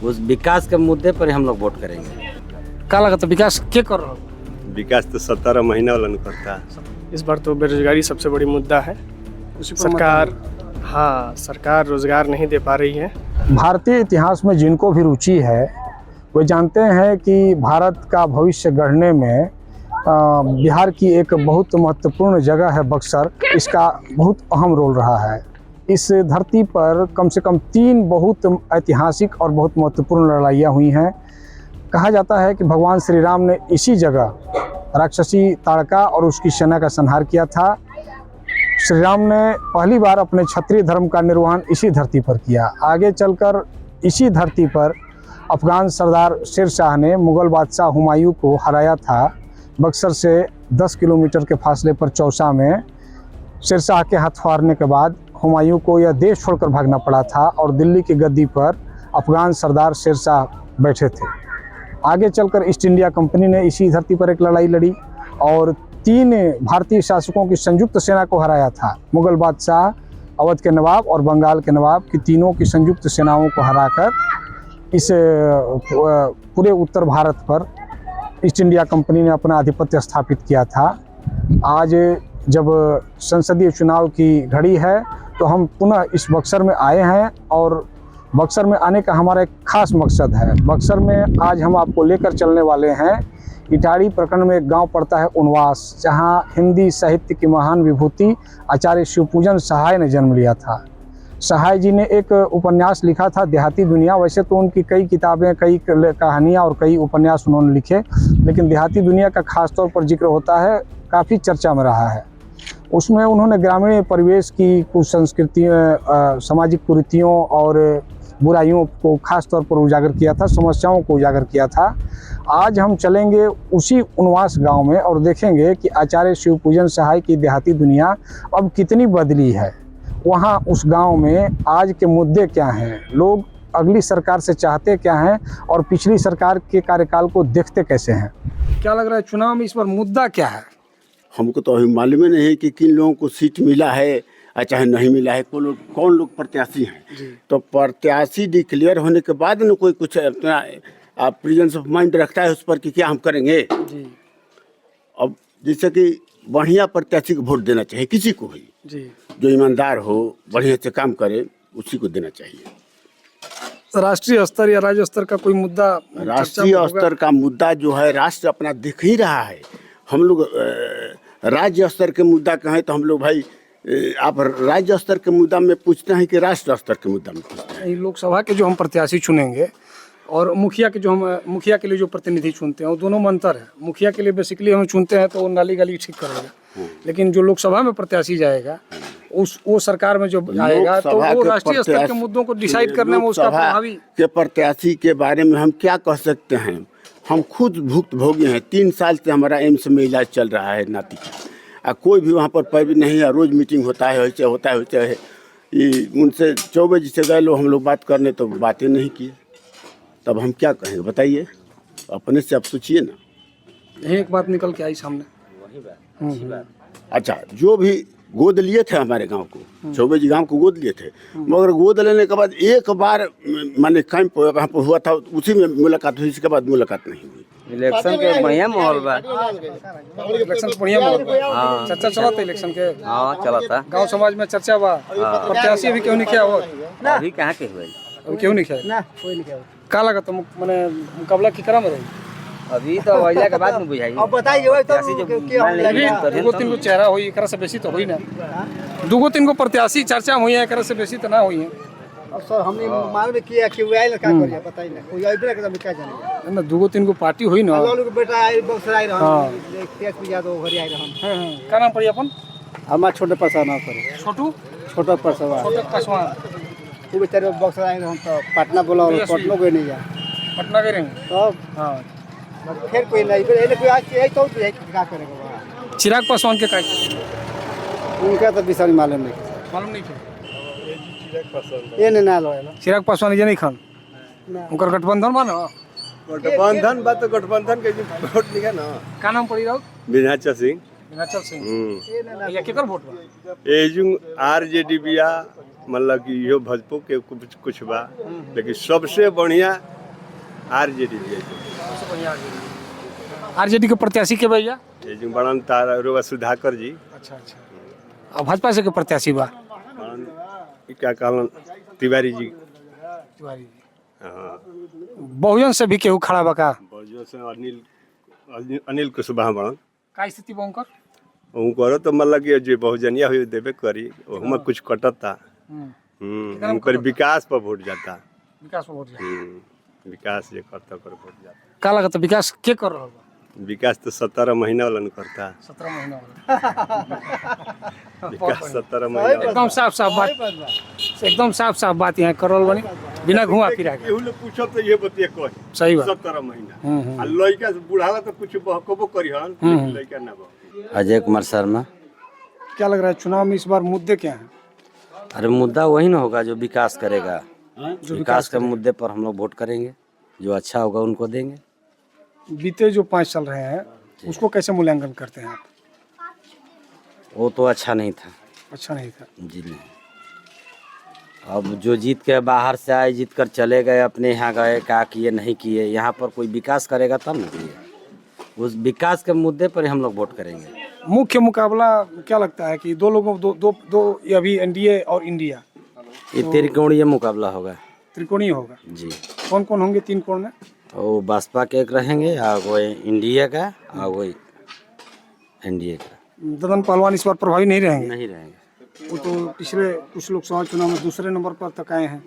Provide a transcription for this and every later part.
उस विकास के मुद्दे पर ही हम लोग वोट करेंगे। का लगता विकास के कर रहा विकास तो 17 महीना वाला नहीं करता। इस बार तो बेरोजगारी सबसे बड़ी मुद्दा है। सरकार रोजगार नहीं दे पा रही है। भारतीय इतिहास में जिनको भी रुचि है वो जानते हैं कि भारत का भविष्य गढ़ने में बिहार की एक बहुत महत्वपूर्ण जगह है बक्सर। इसका बहुत अहम रोल रहा है। इस धरती पर कम से कम 3 बहुत ऐतिहासिक और बहुत महत्वपूर्ण लड़ाइयाँ हुई हैं। कहा जाता है कि भगवान श्री राम ने इसी जगह राक्षसी ताड़का और उसकी सेना का संहार किया था। श्री राम ने पहली बार अपने क्षत्रिय धर्म का निर्वहन इसी धरती पर किया। आगे चलकर इसी धरती पर अफगान सरदार शेर शाह ने मुग़ल बादशाह हुमायूं को हराया था। बक्सर से 10 किलोमीटर के फासले पर चौसा में शेर शाह के हाथ हारने के बाद हुमायूं को यह देश छोड़कर भागना पड़ा था और दिल्ली की गद्दी पर अफगान सरदार शेर शाह बैठे थे। आगे चलकर ईस्ट इंडिया कंपनी ने इसी धरती पर एक लड़ाई लड़ी और 3 भारतीय शासकों की संयुक्त सेना को हराया था। मुग़ल बादशाह, अवध के नवाब और बंगाल के नवाब की तीनों की संयुक्त सेनाओं को हराकर इस पूरे उत्तर भारत पर ईस्ट इंडिया कंपनी ने अपना आधिपत्य स्थापित किया था। आज जब संसदीय चुनाव की घड़ी है तो हम पुनः इस बक्सर में आए हैं और बक्सर में आने का हमारा एक खास मकसद है। बक्सर में आज हम आपको लेकर चलने वाले हैं। इटाड़ी प्रखंड में एक गांव पड़ता है उनवास, जहां हिंदी साहित्य की महान विभूति आचार्य शिवपूजन सहाय ने जन्म लिया था। सहाय जी ने एक उपन्यास लिखा था देहाती दुनिया। वैसे तो उनकी कई किताबें, कई कहानियाँ और कई उपन्यास उन्होंने लिखे, लेकिन देहाती दुनिया का खास तौर पर जिक्र होता है, काफ़ी चर्चा में रहा है। उसमें उन्होंने ग्रामीण परिवेश की कुछ संस्कृतियों, सामाजिक कुरीतियों और बुराइयों को खास तौर पर उजागर किया था, समस्याओं को उजागर किया था। आज हम चलेंगे उसी उनवास गांव में और देखेंगे कि आचार्य शिवपूजन सहाय की देहाती दुनिया अब कितनी बदली है। वहाँ उस गांव में आज के मुद्दे क्या हैं, लोग अगली सरकार से चाहते क्या हैं और पिछली सरकार के कार्यकाल को देखते कैसे हैं। क्या लग रहा है चुनाव में इस बार मुद्दा क्या है? हमको तो अभी मालूम ही नहीं है कि किन लोगों को सीट मिला है चाहे नहीं मिला है, कौन लोग प्रत्याशी हैं। तो प्रत्याशी डिक्लेयर होने के बाद न कोई कुछ अपना प्रेजेंस ऑफ माइंड रखता है उस पर कि क्या हम करेंगे जी। अब जैसे कि बढ़िया प्रत्याशी को वोट देना चाहिए, किसी को भी जी, जो ईमानदार हो, बढ़िया से काम करे, उसी को देना चाहिए। राष्ट्रीय स्तर या राज्य स्तर का कोई मुद्दा? राष्ट्रीय स्तर का मुद्दा जो है राष्ट्र अपना देख ही रहा है। हम लोग राज्य स्तर के मुद्दा कहें तो हम लोग भाई आप राज्य स्तर के मुद्दा में पूछते हैं कि राष्ट्र स्तर के मुद्दा में पूछते हैं। लोकसभा के जो हम प्रत्याशी चुनेंगे और मुखिया के जो हम मुखिया के लिए जो प्रतिनिधि चुनते हैं वो दोनों में अंतर है। मुखिया के लिए बेसिकली हम चुनते हैं तो वो नाली गली ठीक करेगा, लेकिन जो लोकसभा में प्रत्याशी जाएगा वो सरकार में जो आएगा तो वो राष्ट्रीय स्तर के मुद्दों को डिसाइड करने में उसका प्रभावी के प्रत्याशी के बारे में हम क्या कह सकते हैं। हम खुद भुक्तभोगी हैं। 3 साल से हमारा एम्स में इलाज चल रहा है नाती का। कोई भी वहाँ पर पैरवी नहीं है। रोज़ मीटिंग होता है, वैसे होता है वैसे है। उनसे 4 बजे से गए लोग हम लोग बात करने तो बातें नहीं किए, तब हम क्या कहेंगे बताइए? अपने से आप सोचिए ना। यही एक बात निकल के आई सामने। अच्छा, जो भी गोद लिए थे हमारे गांव को, चौबे जी गांव को गोद लिए थे, मगर गोद लेने के बाद एक बार माने कैंप वहाँ पर हुआ था, उसी में मुलाकात हुई, इसके बाद मुलाकात नहीं हुई। इलेक्शन के बढ़िया माहौल बा। इलेक्शन के बढ़िया माहौल बा। हाँ, चर्चा चला था इलेक्शन के। हाँ, चला था। गांव समाज में चर्चा बा। प्रत्याशी अभी क्यों नहीं किया हो? अभी कहाँ के हुए? अभी क्यों नहीं किया? ना, कोई नहीं किया। का लगा तो मैंने मुकाबला की करा में रही? अभी तो वैला के बाद में बुझाई। अब बताइए तो 2-3 गो चेहरा हुई, एकरा से बेसी तो हुई ना। 2-3 गो प्रत्याशी चर्चा हुई है, एकरा से बेसी तो ना हुई है। अब सर हमने मालूम किया कि वो आइल का करिए बताइए ना, कोई आइबे का क्या जाने ना। 2-3 गो पार्टी हुई ना। लोग बेटा आई बक्सर आई रहन, तेज पूजा तो घरी आई रहन। हां, का नाम पड़ी अपन? हमार छोटे पासवान नाम पड़ी। छोटा पासवान। वो बेचारे बक्सर आई रहन तो पटना बोला, पटना गए नहीं जा। पटना गए नहीं तब हां फिर कोई नहीं, फिर कोई आज तो क्या करेगा? चिराग पासवान के का उनका तो विषय मालूम नहीं थे। ये ना लो चिराग पासवान ये नहीं खान उनका गठबंधन बा ना। गठबंधन बा तो गठबंधन के वोट लिखा ना। का नाम पड़ी राउत? विनाचल सिंह। ये केकर वोट बा? एजुंग आरजेडी बिया, मतलब कि यो भजपो के कुछ बा, लेकिन सबसे बढ़िया आरजेडी जी आरजेडी के प्रत्याशी के भैया? ये जो बड़न तारा सुधाकर जी अच्छा अच्छा। और भाजपा से के प्रत्याशी बा? बड़न क्या कहलन तिवारी जी। तिवारी जी। हाँ बहुजन से भी केहू खड़ा बा का? बहुजन से अनिल कुशवाहा बड़न। का स्थिति बा उनकर? उनको तो मतलब कि जो बहुजनिया हुई देवे करी ओहमा कुछ कटता। उनकर विकास पर वोट जाता। विकास पर वोट जाता। विकास जे करता कर वोट जाता। का लगता विकास के कर रहल बा? विकास तो 17 महीना वाला करता। 17 महीना वाला। विकास 17 महीना एकदम साफ साफ बात, एकदम साफ साफ बात यहाँ कर रहल बानी बिना घुमा फिरा के। केहू लोग पूछब तो ये बतिया कही सही बात। 17 महीना आ लड़का बुढ़ावा तो कुछ बहकबो करिहन लड़का ना बह। अजय कुमार शर्मा। क्या लग रहा है चुनाव में इस बार मुद्दे क्या हैं? अरे मुद्दा वही ना होगा जो विकास करेगा। जो विकास के मुद्दे पर हम लोग वोट करेंगे, जो अच्छा होगा उनको देंगे। बीते जो 5 चल रहे हैं उसको कैसे मूल्यांकन करते हैं आप? वो तो अच्छा नहीं था। अच्छा नहीं था। जी नहीं। अब जो जीत के बाहर से आए, जीत कर चले गए, अपने यहाँ गए, क्या किए नहीं किए, यहाँ पर कोई विकास करेगा तब ना किए। उस विकास के मुद्दे पर हम लोग वोट करेंगे। मुख्य मुकाबला क्या लगता है कि दो लोगों दो अभी एनडीए और इंडिया, ये त्रिकोणीय मुकाबला होगा। त्रिकोणीय होगा जी। कौन कौन होंगे 3 कोण में? वो बसपा के एक रहेंगे, और वो इंडिया का, और वो एनडीए का। ददन पहलवान इस बार प्रभावी नहीं रहेंगे? नहीं रहेंगे। वो तो पिछले कुछ लोकसभा चुनाव में दूसरे नंबर पर तक आए हैं।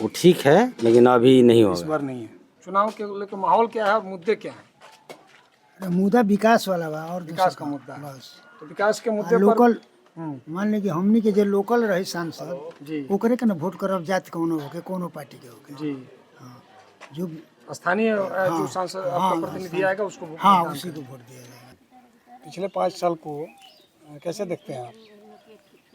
वो ठीक है लेकिन अभी नहीं इस होगा। बार नहीं है। चुनाव के लेकर माहौल क्या है और मुद्दे क्या है? मुद्दा विकास वाला बा और विकास का मुद्दा है। बस तो विकास के मुद्दे पर लोकल मान ली कि हमनी के जो लोकल रहे सांसद जी ओकरे के ना वोट करब जात कोनो होके कोनो पार्टी के होके जी जो स्थानीय जो सांसद आपका प्रतिनिधि आएगा उसको वोट हाँ दान उसी करें। को वोट दिया जाएगा। पिछले 5 साल को कैसे देखते हैं आप?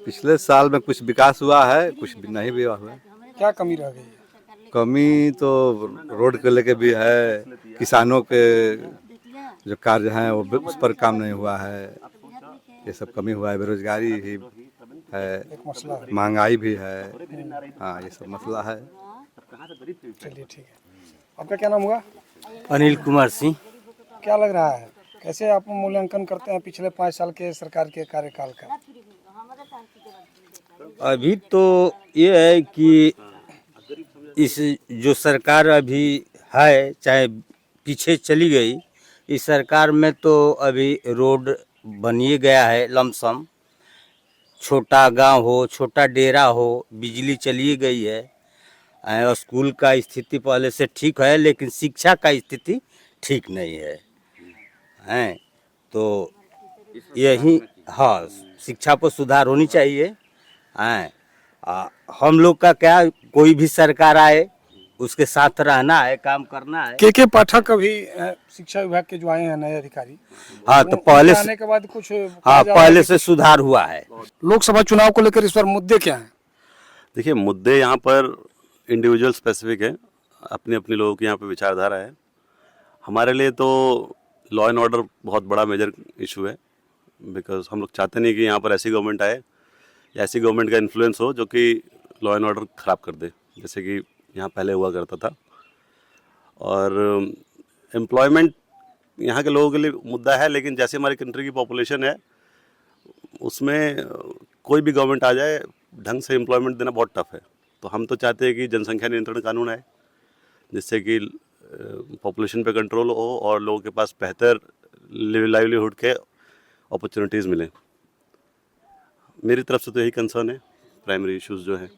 पिछले साल में कुछ विकास हुआ है, कुछ भी नहीं भी हुआ है। क्या कमी रह गई है? कमी तो रोड को लेके भी है, किसानों के जो कार्य हैं वो उस पर काम नहीं हुआ है, ये सब कमी हुआ है। बेरोजगारी भी है, एक मसला है। महंगाई भी है। हाँ ये सब मसला है। चलिए ठीक है। आपका क्या नाम हुआ? अनिल कुमार सिंह। क्या लग रहा है कैसे आप मूल्यांकन करते हैं पिछले 5 साल के सरकार के कार्यकाल का? अभी तो ये है कि इस जो सरकार अभी है, चाहे पीछे चली गई, इस सरकार में तो अभी रोड बनिए गया है लमसम। छोटा गांव हो, छोटा डेरा हो, बिजली चली गई है। और स्कूल का स्थिति पहले से ठीक है, लेकिन शिक्षा का स्थिति ठीक नहीं है। हैं तो यही, हाँ, शिक्षा पर सुधार होनी चाहिए। हैं हम लोग का क्या, कोई भी सरकार आए उसके साथ रहना है, काम करना है। के पाठक अभी शिक्षा विभाग के जो आए हैं नए अधिकारी, हाँ तो पहले आने के बाद कुछ हाँ पहले से सुधार हुआ है। लोकसभा चुनाव को लेकर इस बार मुद्दे क्या हैं? देखिए मुद्दे यहाँ पर इंडिविजुअल स्पेसिफिक है, अपनी अपनी लोगों की यहाँ पे विचारधारा है। हमारे लिए तो लॉ एंड ऑर्डर बहुत बड़ा मेजर इशू है, बिकॉज हम लोग चाहते नहीं कि यहाँ पर ऐसी गवर्नमेंट आए या ऐसी गवर्नमेंट का इन्फ्लुएंस हो जो कि लॉ एंड ऑर्डर ख़राब कर दे, जैसे कि यहाँ पहले हुआ करता था। और एम्प्लॉयमेंट यहाँ के लोगों के लिए मुद्दा है, लेकिन जैसे हमारी कंट्री की पॉपुलेशन है उसमें कोई भी गवर्नमेंट आ जाए ढंग से एम्प्लॉयमेंट देना बहुत टफ है। तो हम तो चाहते हैं कि जनसंख्या नियंत्रण कानून आए, जिससे कि पॉपुलेशन पे कंट्रोल हो और लोगों के पास बेहतर लाइवलीहुड के अपॉर्चुनिटीज़ मिलें। मेरी तरफ से तो यही कंसर्न है, प्राइमरी इश्यूज जो हैं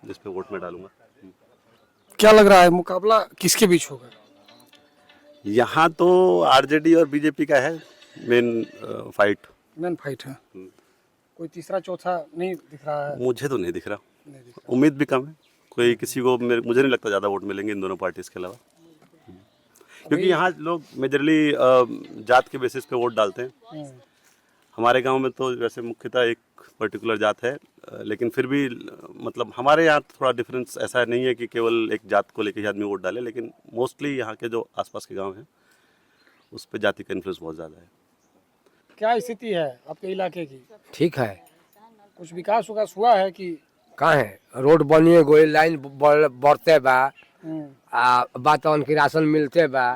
जिस पे वोट में डालूंगा। क्या लग रहा है मुकाबला किसके बीच होगा? यहाँ तो आरजेडी और बीजेपी का है मेन फाइट। मेन फाइट है। कोई तीसरा चौथा नहीं दिख रहा है? मुझे तो नहीं दिख रहा, उम्मीद भी कम है। कोई किसी को मुझे नहीं लगता ज़्यादा वोट मिलेंगे इन दोनों पार्टीज़ के अलावा, क्योंकि यहाँ लोग मेजरली जात के बेसिस पे वोट डालते हैं। हमारे गांव में तो वैसे मुख्यतः एक पर्टिकुलर जात है, लेकिन फिर भी मतलब हमारे यहाँ थोड़ा डिफरेंस ऐसा नहीं है कि केवल एक जात को लेकर ही आदमी वोट डाले, लेकिन मोस्टली यहाँ के जो आसपास के गांव हैं उस पर जाति का इन्फ्लुएंस बहुत ज़्यादा है। क्या स्थिति है आपके इलाके की? ठीक है। कुछ विकास हुआ है कि कहाँ है? रोड बनिए गई, लाइन बढ़ते बा, बात उनकी राशन मिलते बा,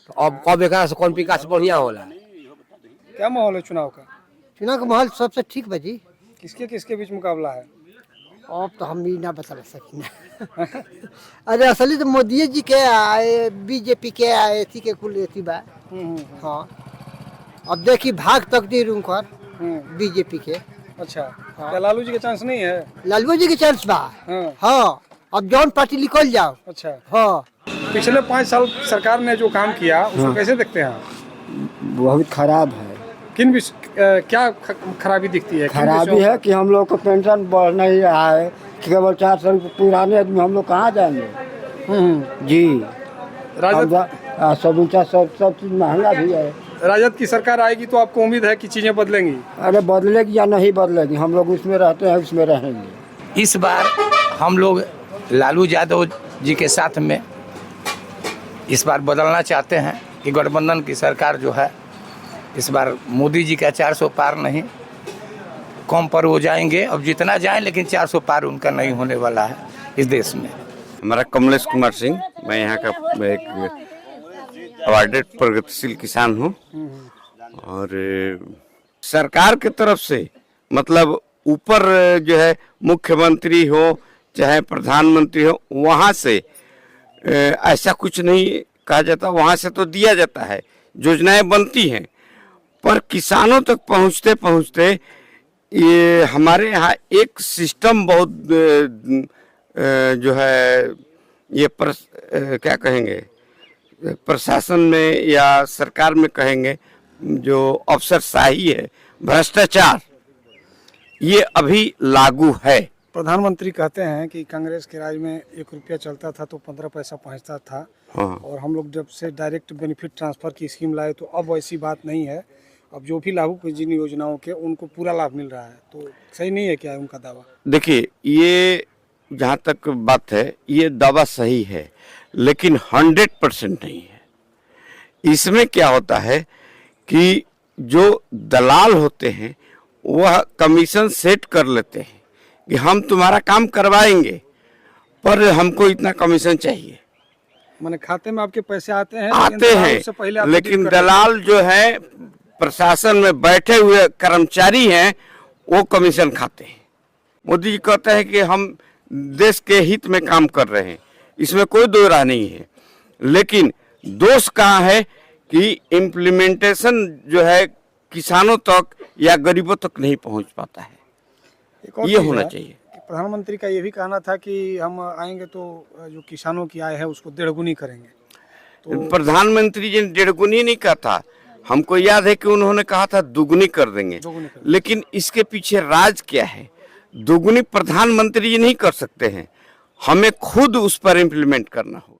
तो अब कब एक से कौन विकास बढ़िया होला। क्या माहौल है चुनाव का? चुनाव का माहौल सबसे ठीक बजी। किसके बीच मुकाबला है? अब तो हम भी ना बता सकी। अरे असली तो मोदी जी के आए, बीजेपी के आए, थी के कुल थी बा। हाँ, अब देखी भाग तकदीर उनकर बीजेपी के। अच्छा, क्या लालू जी के चांस नहीं है? लालू जी के चांस बा। हाँ, अब जौन पार्टी निकल जाओ। अच्छा, हाँ। पिछले 5 साल सरकार ने जो काम किया उसको कैसे देखते हैं? बहुत खराब है। किन क्या खराबी दिखती है? खराबी है कि हम लोग को पेंशन बढ़ नहीं रहा है, केवल 400 रुपये। पुराने आदमी हम लोग कहाँ जाएंगे जी। सब चीज महंगा भी है। राजद की सरकार आएगी तो आपको उम्मीद है कि चीजें बदलेंगी? अरे बदलेगी या नहीं बदलेगी, हम लोग उसमें रहते हैं, उसमें रहेंगे। इस बार हम लोग लालू यादव जी के साथ में इस बार बदलना चाहते हैं कि गठबंधन की सरकार जो है इस बार मोदी जी का 400 पार नहीं, कम पर वो जाएंगे। अब जितना जाएं लेकिन 400 पार उनका नहीं होने वाला है इस देश में। हमारा कमलेश कुमार सिंह, मैं यहाँ का एक अवार्डेड प्रगतिशील किसान हूँ। और सरकार की तरफ से मतलब ऊपर जो है मुख्यमंत्री हो चाहे प्रधानमंत्री हो, वहाँ से ऐसा कुछ नहीं कहा जाता। वहाँ से तो दिया जाता है, योजनाएं बनती हैं, पर किसानों तक पहुँचते पहुँचते ये हमारे यहाँ एक सिस्टम बहुत जो है ये क्या कहेंगे, प्रशासन में या सरकार में कहेंगे जो अफसरशाही है, भ्रष्टाचार, ये अभी लागू है। प्रधानमंत्री कहते हैं कि कांग्रेस के राज में 1 रुपया चलता था तो 15 पैसा पहुंचता था। हाँ। और हम लोग जब से डायरेक्ट बेनिफिट ट्रांसफर की स्कीम लाए तो अब वैसी बात नहीं है। अब जो भी लागू जिन योजनाओं के उनको पूरा लाभ मिल रहा है, तो सही नहीं है क्या उनका दावा? देखिए, ये जहाँ तक बात है ये दावा सही है, लेकिन 100% नहीं है। इसमें क्या होता है कि जो दलाल होते हैं वह कमीशन सेट कर लेते हैं कि हम तुम्हारा काम करवाएंगे पर हमको इतना कमीशन चाहिए। माने खाते में आपके पैसे आते हैं, लेकिन दलाल जो है प्रशासन में बैठे हुए कर्मचारी हैं, वो कमीशन खाते हैं। मोदी जी कहते हैं कि हम देश के हित में काम कर रहे हैं, इसमें कोई दो राह नहीं है, लेकिन दोष कहाँ है कि इम्प्लीमेंटेशन जो है किसानों तक या गरीबों तक नहीं पहुंच पाता है। ये होना चाहिए। प्रधानमंत्री का ये भी कहना था कि हम आएंगे तो जो किसानों की आय है उसको 1.5 गुनी करेंगे। तो प्रधानमंत्री जी ने 1.5 गुनी नहीं कहा था, हमको याद है कि उन्होंने कहा था 2 गुनी कर देंगे। लेकिन इसके पीछे राज क्या है? 2 गुनी प्रधानमंत्री जी नहीं कर सकते हैं, हमें खुद उस पर इम्प्लीमेंट करना होगा।